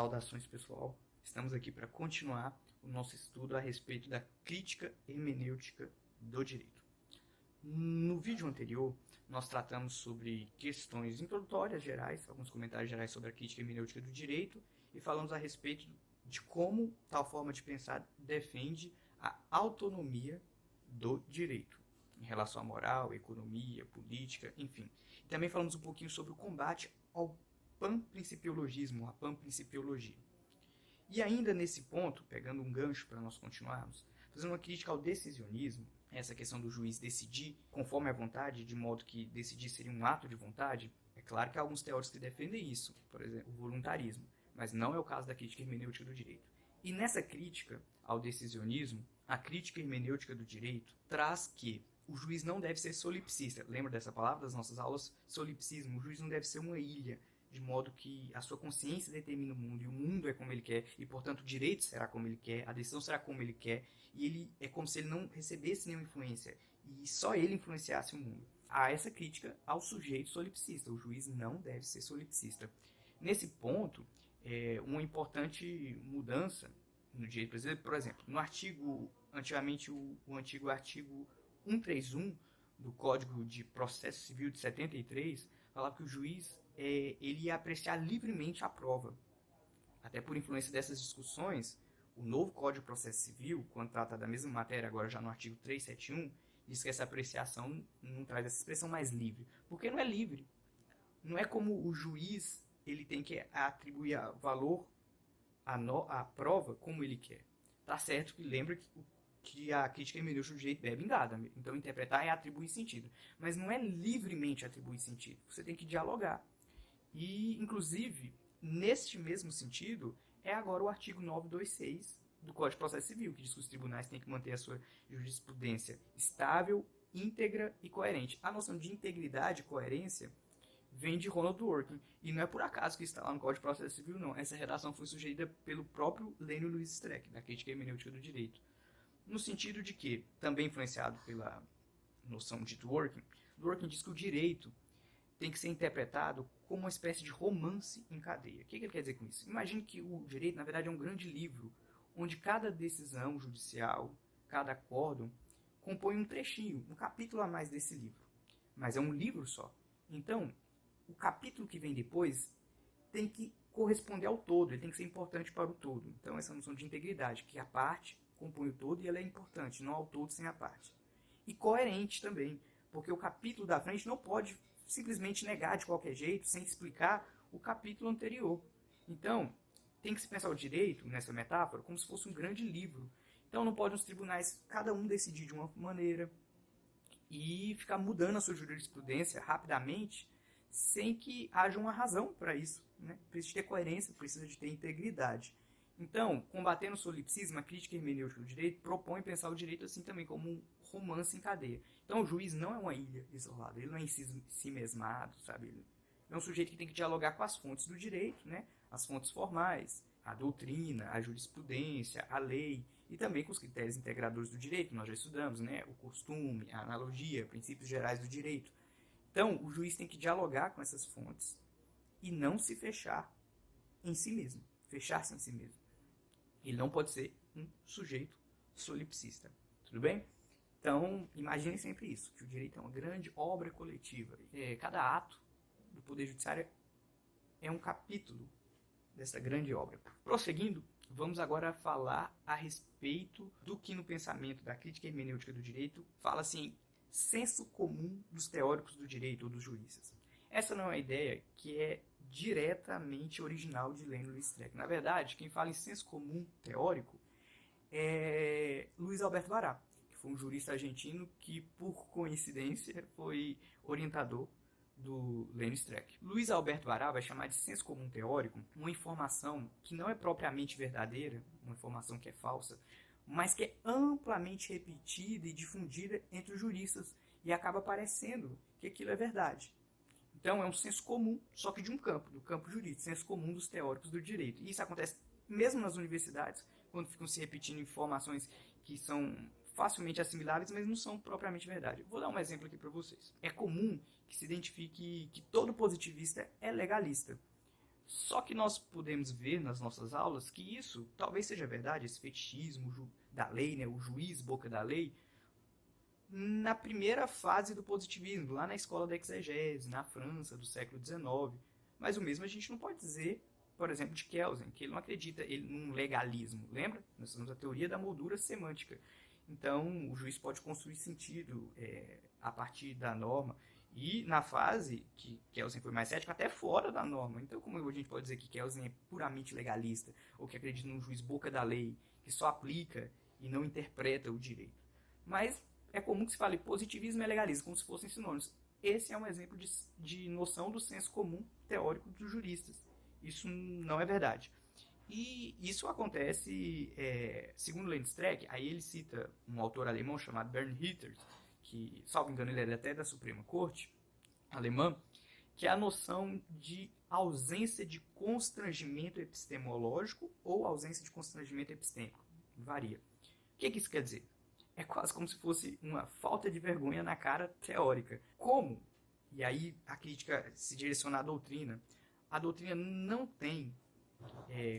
Saudações, pessoal. Estamos aqui para continuar o nosso estudo a respeito da crítica hermenêutica do direito. No vídeo anterior, nós tratamos sobre questões introdutórias gerais, alguns comentários gerais sobre a crítica hermenêutica do direito, e falamos a respeito de como tal forma de pensar defende a autonomia do direito, em relação à moral, economia, política, enfim. E também falamos um pouquinho sobre o combate ao panprincipiologismo, a panprincipiologia. E ainda nesse ponto, pegando um gancho para nós continuarmos, fazendo uma crítica ao decisionismo, essa questão do juiz decidir conforme a vontade, de modo que decidir seria um ato de vontade, é claro que há alguns teóricos que defendem isso, por exemplo, o voluntarismo, mas não é o caso da crítica hermenêutica do direito. E nessa crítica ao decisionismo, a crítica hermenêutica do direito traz que o juiz não deve ser solipsista. Lembra dessa palavra das nossas aulas? Solipsismo. O juiz não deve ser uma ilha, de modo que a sua consciência determina o mundo, e o mundo é como ele quer, e portanto o direito será como ele quer, a decisão será como ele quer, e ele é como se ele não recebesse nenhuma influência, e só ele influenciasse o mundo. Há essa crítica ao sujeito solipsista. O juiz não deve ser solipsista. Nesse ponto, uma importante mudança no direito brasileiro, por exemplo, no artigo, antigamente o antigo artigo 131 do Código de Processo Civil de 73, falava que o juiz ele ia apreciar livremente a prova. Até por influência dessas discussões, o novo Código de Processo Civil, quando trata da mesma matéria, agora já no artigo 371, diz que essa apreciação não traz essa expressão mais livre. Porque não é livre. Não é como o juiz ele tem que atribuir valor à prova como ele quer. Tá certo que lembra que a crítica hermenêutica do direito bebe em dada. Então, interpretar é atribuir sentido. Mas não é livremente atribuir sentido. Você tem que dialogar. E, inclusive, neste mesmo sentido, é agora o artigo 926 do Código de Processo Civil, que diz que os tribunais têm que manter a sua jurisprudência estável, íntegra e coerente. A noção de integridade e coerência vem de Ronald Dworkin. E não é por acaso que está lá no Código de Processo Civil, não. Essa redação foi sugerida pelo próprio Lênio Luiz Streck, da crítica hermenêutica do direito. No sentido de que, também influenciado pela noção de Dworkin, Dworkin diz que o direito tem que ser interpretado como uma espécie de romance em cadeia. O que ele quer dizer com isso? Imagine que o direito, na verdade, é um grande livro, onde cada decisão judicial, cada acórdão, compõe um trechinho, um capítulo a mais desse livro. Mas é um livro só. Então, o capítulo que vem depois tem que corresponder ao todo, ele tem que ser importante para o todo. Então, essa noção de integridade, que a parte compõe o todo e ela é importante, não ao todo sem a parte. E coerente também, porque o capítulo da frente não pode simplesmente negar de qualquer jeito, sem explicar o capítulo anterior. Então, tem que se pensar o direito, nessa metáfora, como se fosse um grande livro. Então, não podem os tribunais, cada um decidir de uma maneira e ficar mudando a sua jurisprudência rapidamente, sem que haja uma razão para isso. Né? Precisa de ter coerência, precisa de ter integridade. Então, combatendo o solipsismo, a crítica hermenêutica do direito propõe pensar o direito assim também como um romance em cadeia. Então, o juiz não é uma ilha isolada, ele não é em si mesmado, sabe? Ele é um sujeito que tem que dialogar com as fontes do direito, né? As fontes formais, a doutrina, a jurisprudência, a lei, e também com os critérios integradores do direito, nós já estudamos, né? O costume, a analogia, princípios gerais do direito. Então, o juiz tem que dialogar com essas fontes e não se fechar em si mesmo, fechar-se em si mesmo. Ele não pode ser um sujeito solipsista. Tudo bem? Então, imagine sempre isso, que o direito é uma grande obra coletiva. Cada ato do Poder Judiciário é um capítulo dessa grande obra. Prosseguindo, vamos agora falar a respeito do que no pensamento da crítica hermenêutica do direito fala assim, senso comum dos teóricos do direito ou dos juristas. Essa não é uma ideia que é diretamente original de Lênio Luiz Streck. Na verdade, quem fala em senso comum teórico é Luiz Alberto Bará, que foi um jurista argentino que, por coincidência, foi orientador do Lênio Streck. Luiz Alberto Bará vai chamar de senso comum teórico uma informação que não é propriamente verdadeira, uma informação que é falsa, mas que é amplamente repetida e difundida entre os juristas e acaba parecendo que aquilo é verdade. Então é um senso comum, só que de um campo, do campo jurídico, senso comum dos teóricos do direito. E isso acontece mesmo nas universidades, quando ficam se repetindo informações que são facilmente assimiláveis, mas não são propriamente verdade. Vou dar um exemplo aqui para vocês. É comum que se identifique que todo positivista é legalista. Só que nós podemos ver nas nossas aulas que isso talvez seja verdade, esse fetichismo da lei, né, o juiz boca da lei, na primeira fase do positivismo, lá na escola da exegese, na França, do século XIX. Mas o mesmo a gente não pode dizer, por exemplo, de Kelsen, que ele não acredita num legalismo. Lembra? Nós temos a teoria da moldura semântica. Então, o juiz pode construir sentido a partir da norma. E na fase que Kelsen foi mais cético, até fora da norma. Então, como a gente pode dizer que Kelsen é puramente legalista, ou que acredita num juiz boca da lei, que só aplica e não interpreta o direito. Mas é comum que se fale positivismo e legalismo, como se fossem sinônimos. Esse é um exemplo de noção do senso comum teórico dos juristas. Isso não é verdade. E isso acontece, segundo Landstreck, aí ele cita um autor alemão chamado Bernd Ritter, que, salvo engano, ele era até da Suprema Corte alemã, que é a noção de ausência de constrangimento epistemológico ou ausência de constrangimento epistêmico. Varia. O que isso quer dizer? É quase como se fosse uma falta de vergonha na cara teórica. Como? E aí a crítica se direciona à doutrina. A doutrina não tem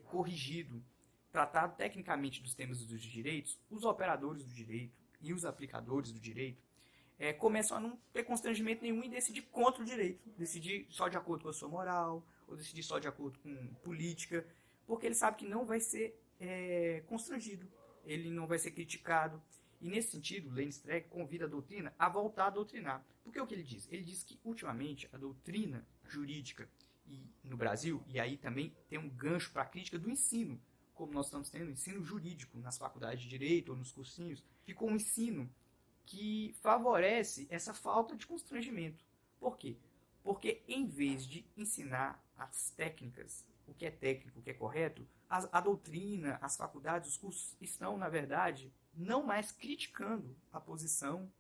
corrigido, tratado tecnicamente dos temas dos direitos. Os operadores do direito e os aplicadores do direito começam a não ter constrangimento nenhum em decidir contra o direito. Decidir só de acordo com a sua moral, ou decidir só de acordo com política, porque ele sabe que não vai ser constrangido, ele não vai ser criticado. E nesse sentido, Landstreck convida a doutrina a voltar a doutrinar. Porque o que ele diz? Ele diz que, ultimamente, a doutrina jurídica no Brasil, e aí também tem um gancho para a crítica do ensino, como nós estamos tendo ensino jurídico nas faculdades de direito ou nos cursinhos, ficou um ensino que favorece essa falta de constrangimento. Por quê? Porque em vez de ensinar as técnicas, o que é técnico, o que é correto, a doutrina, as faculdades, os cursos estão, na verdade, não mais criticando a posição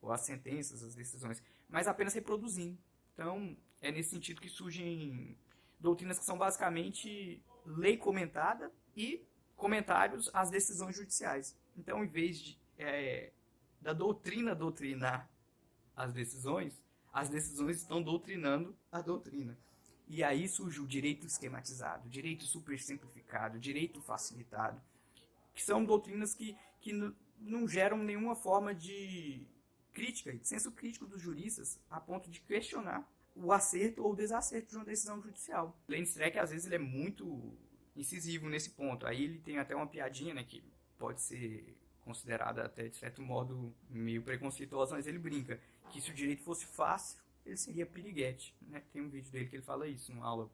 ou as sentenças, as decisões, mas apenas reproduzindo. Então, é nesse sentido que surgem doutrinas que são basicamente lei comentada e comentários às decisões judiciais. Então, em vez da doutrina doutrinar as decisões estão doutrinando a doutrina. E aí surge o direito esquematizado, o direito super simplificado, o direito facilitado, que são doutrinas que não geram nenhuma forma de crítica, de senso crítico dos juristas, a ponto de questionar o acerto ou o desacerto de uma decisão judicial. Landstreck, às vezes, ele é muito incisivo nesse ponto. Aí ele tem até uma piadinha, né, que pode ser considerada até, de certo modo, meio preconceituosa, mas ele brinca que se o direito fosse fácil, ele seria piriguete. Né? Tem um vídeo dele que ele fala isso, numa aula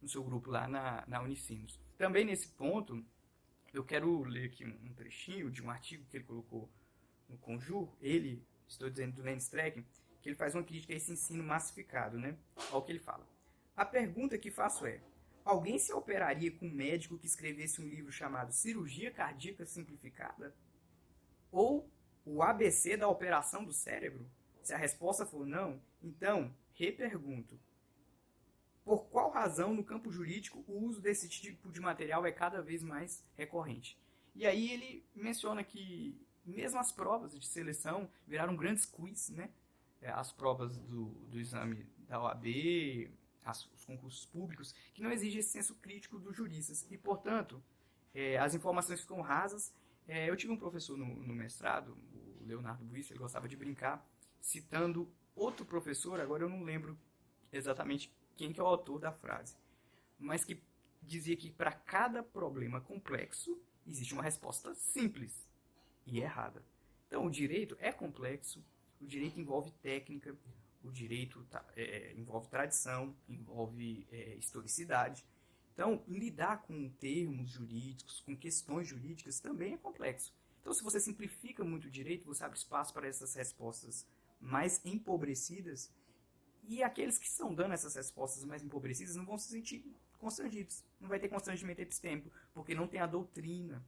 no seu grupo lá na Unicinos. Também nesse ponto, eu quero ler aqui um trechinho de um artigo que ele colocou no Conjur, estou dizendo do Landstreck, que ele faz uma crítica a esse ensino massificado, né? Olha o que ele fala. A pergunta que faço é: alguém se operaria com um médico que escrevesse um livro chamado Cirurgia Cardíaca Simplificada? Ou o ABC da operação do cérebro? Se a resposta for não, então, repergunto. Por qual razão, no campo jurídico, o uso desse tipo de material é cada vez mais recorrente? E aí ele menciona que mesmo as provas de seleção viraram grandes quiz, né? As provas do exame da OAB, os concursos públicos, que não exigem esse senso crítico dos juristas. E, portanto, as informações ficam rasas. Eu tive um professor no mestrado, o Leonardo Buisso, ele gostava de brincar, citando outro professor, agora eu não lembro exatamente quem que é o autor da frase, mas que dizia que para cada problema complexo existe uma resposta simples e errada. Então, o direito é complexo, o direito envolve técnica, o direito envolve tradição, envolve historicidade. Então, lidar com termos jurídicos, com questões jurídicas, também é complexo. Então, se você simplifica muito o direito, você abre espaço para essas respostas mais empobrecidas, e aqueles que estão dando essas respostas mais empobrecidas não vão se sentir constrangidos. Não vai ter constrangimento epistêmico, porque não tem a doutrina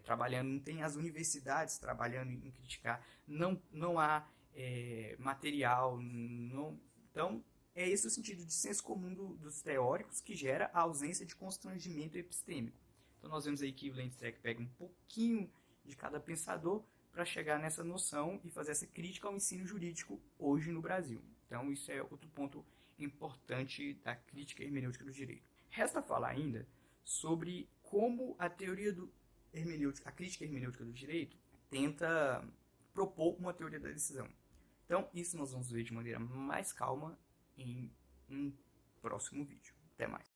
trabalhando, não tem as universidades trabalhando em criticar, não há material. Então, é esse o sentido de senso comum dos teóricos que gera a ausência de constrangimento epistêmico. Então, nós vemos aí que o Landstreck pega um pouquinho de cada pensador para chegar nessa noção e fazer essa crítica ao ensino jurídico hoje no Brasil. Então, isso é outro ponto importante da crítica hermenêutica do direito. Resta falar ainda sobre como a teoria do a crítica hermenêutica do direito tenta propor uma teoria da decisão. Então, isso nós vamos ver de maneira mais calma em um próximo vídeo. Até mais.